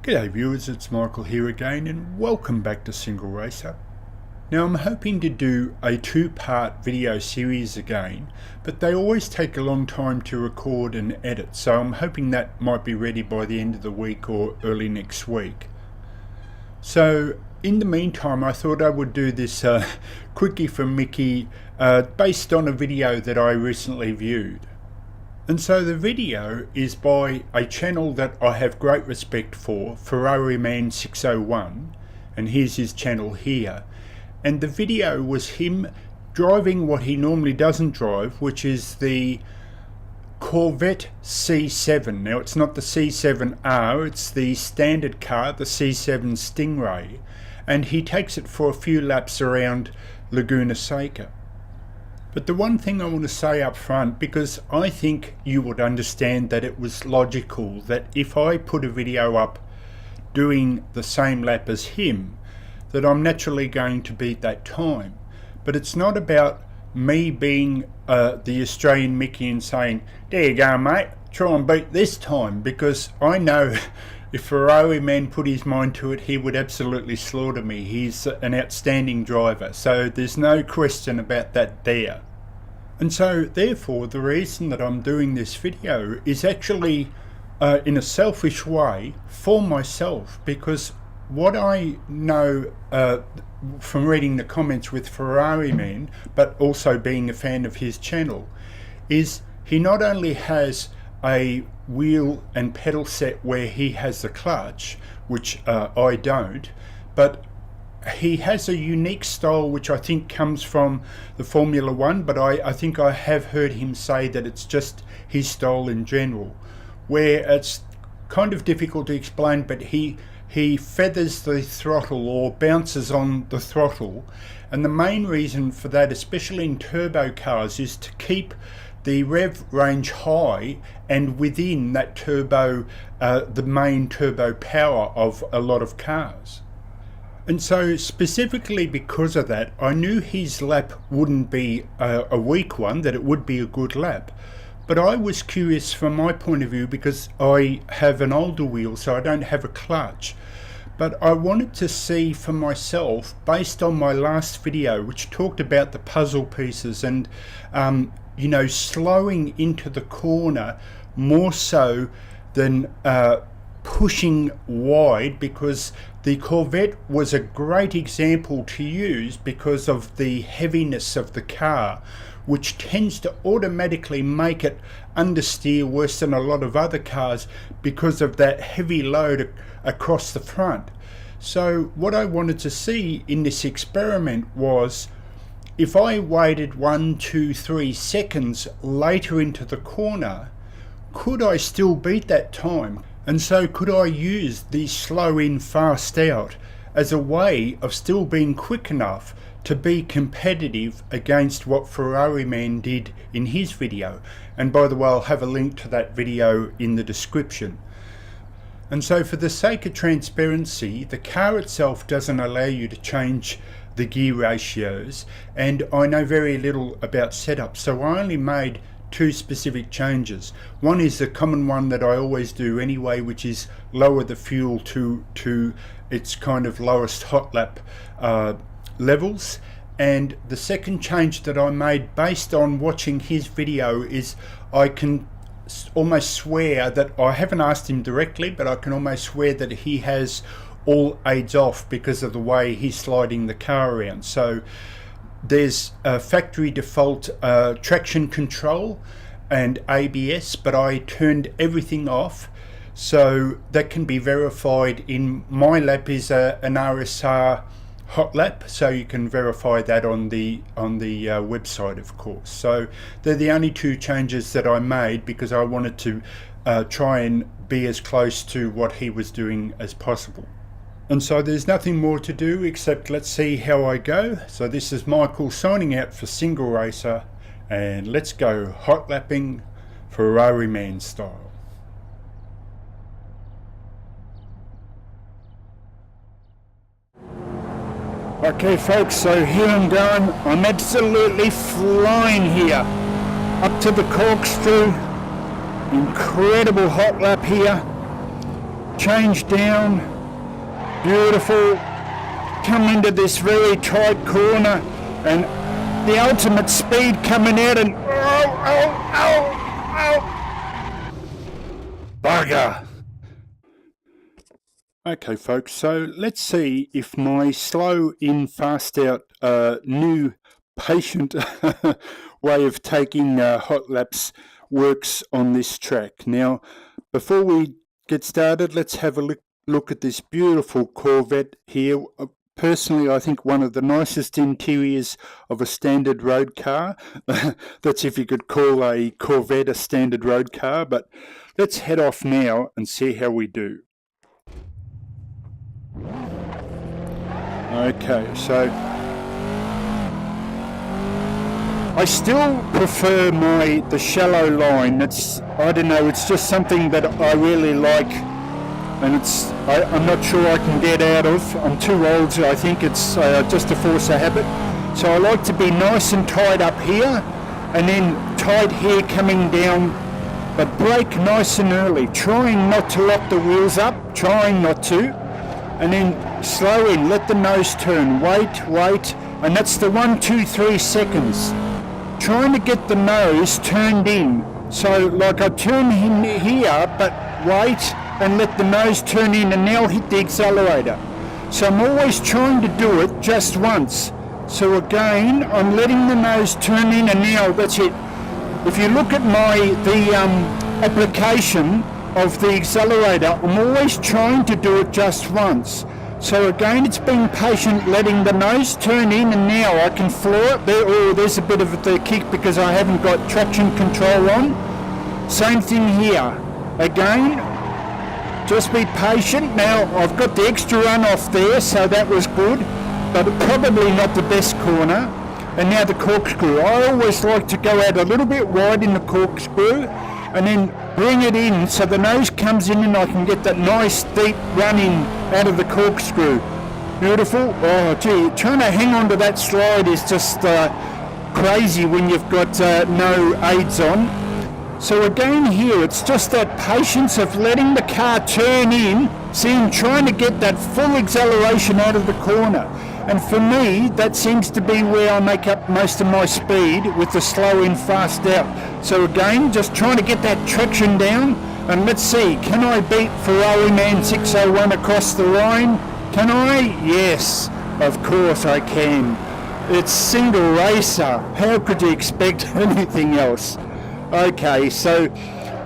G'day viewers, it's Michael here again and welcome back to SingleRacer. Now I'm hoping to do a two-part video series again, but they always take a long time to record and edit, so I'm hoping that might be ready by the end of the week or early next week. So in the meantime I thought I would do this quickie from Mickey based on a video that I recently viewed. And so the video is by a channel that I have great respect for, Ferrariman601, and here's his channel here. And the video was him driving what he normally doesn't drive, which is the Corvette C7. Now it's not the C7R, it's the standard car, the C7 Stingray. And he takes it for a few laps around Laguna Seca. But the one thing I want to say up front, because I think you would understand that it was logical that if I put a video up doing the same lap as him, that I'm naturally going to beat that time. But it's not about me being the Australian Mickey and saying, there you go mate, try and beat this time, because I know if Ferrariman put his mind to it, he would absolutely slaughter me. He's an outstanding driver, so there's no question about that there. And so therefore the reason that I'm doing this video is actually in a selfish way for myself, because what I know from reading the comments with Ferrariman, but also being a fan of his channel, is he not only has a wheel and pedal set where he has the clutch, which I don't, but he has a unique style which I think comes from the Formula 1, but I think I have heard him say that it's just his style in general, where it's kind of difficult to explain, but he feathers the throttle or bounces on the throttle, and the main reason for that, especially in turbo cars, is to keep the rev range high and within that turbo, the main turbo power of a lot of cars. And so specifically because of that, I knew his lap wouldn't be a weak one, that it would be a good lap. But I was curious from my point of view, because I have an older wheel, so I don't have a clutch. But I wanted to see for myself, based on my last video, which talked about the puzzle pieces and you know, slowing into the corner more so than pushing wide, because the Corvette was a great example to use because of the heaviness of the car, which tends to automatically make it understeer worse than a lot of other cars because of that heavy load across the front. So what I wanted to see in this experiment was, if I waited 1, 2, 3 seconds later into the corner, could I still beat that time? And so could I use the slow in fast out as a way of still being quick enough to be competitive against what Ferrariman did in his video? And by the way, I'll have a link to that video in the description. And so for the sake of transparency, the car itself doesn't allow you to change the gear ratios, and I know very little about setup, so I only made two specific changes. One is the common one that I always do anyway, which is lower the fuel to its kind of lowest hot lap levels. And the second change that I made based on watching his video is, I can almost swear that, I haven't asked him directly, but I can almost swear that he has all aids off because of the way he's sliding the car around. So there's a factory default traction control and ABS, but I turned everything off, so that can be verified. In my lap is an RSR Hotlap, so you can verify that on the website, of course. So they're the only two changes that I made, because I wanted to try and be as close to what he was doing as possible. And so there's nothing more to do except let's see how I go. So this is Michael signing out for SingleRacer, and let's go hot lapping Ferrariman style. Okay folks, so here I'm going. I'm absolutely flying here. Up to the corkscrew. Incredible hot lap here. change down, beautiful, come into this very tight corner, and the ultimate speed coming out, and bugger. Okay folks, so let's see if my slow in fast out new patient way of taking Hotlaps works on this track. Now before we get started, let's have a look at this beautiful Corvette here. Personally, I think one of the nicest interiors of a standard road car. That's if you could call a Corvette a standard road car, but let's head off now and see how we do. Okay, so I still prefer the shallow line. I don't know, it's just something that I really like, and I'm not sure I can get out of. I'm too old, so I think it's just a force of habit. So I like to be nice and tight up here, and then tight here coming down, but brake nice and early, trying not to lock the wheels up, trying not to, and then slow in, let the nose turn, wait, and that's the 1, 2, 3 seconds. Trying to get the nose turned in. So like I turn him here, but wait and let the nose turn in, and now hit the accelerator. So I'm always trying to do it just once. So again, I'm letting the nose turn in, and now that's it. If you look at the application of the accelerator, I'm always trying to do it just once. So again, it's being patient, letting the nose turn in, and now I can floor it. There's a bit of the kick because I haven't got traction control on. Same thing here. Again, just be patient. Now I've got the extra run off there, so that was good, but probably not the best corner. And now the corkscrew. I always like to go out a little bit wide in the corkscrew, and then bring it in so the nose comes in, and I can get that nice deep run in out of the corkscrew. Beautiful. Oh gee, trying to hang on to that slide is just crazy when you've got no aids on. So again here, it's just that patience of letting the car turn in, trying to get that full acceleration out of the corner. And for me, that seems to be where I make up most of my speed, with the slow in, fast out. So again, just trying to get that traction down, and let's see, can I beat Ferrariman601 across the line? Can I? Yes, of course I can. It's SingleRacer. How could you expect anything else? Okay, so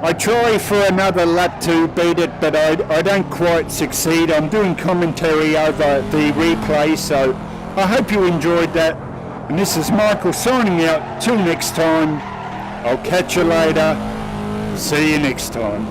I try for another lap to beat it, but I don't quite succeed. I'm doing commentary over the replay, so I hope you enjoyed that. And this is Michael signing out. Till next time, I'll catch you later. See you next time.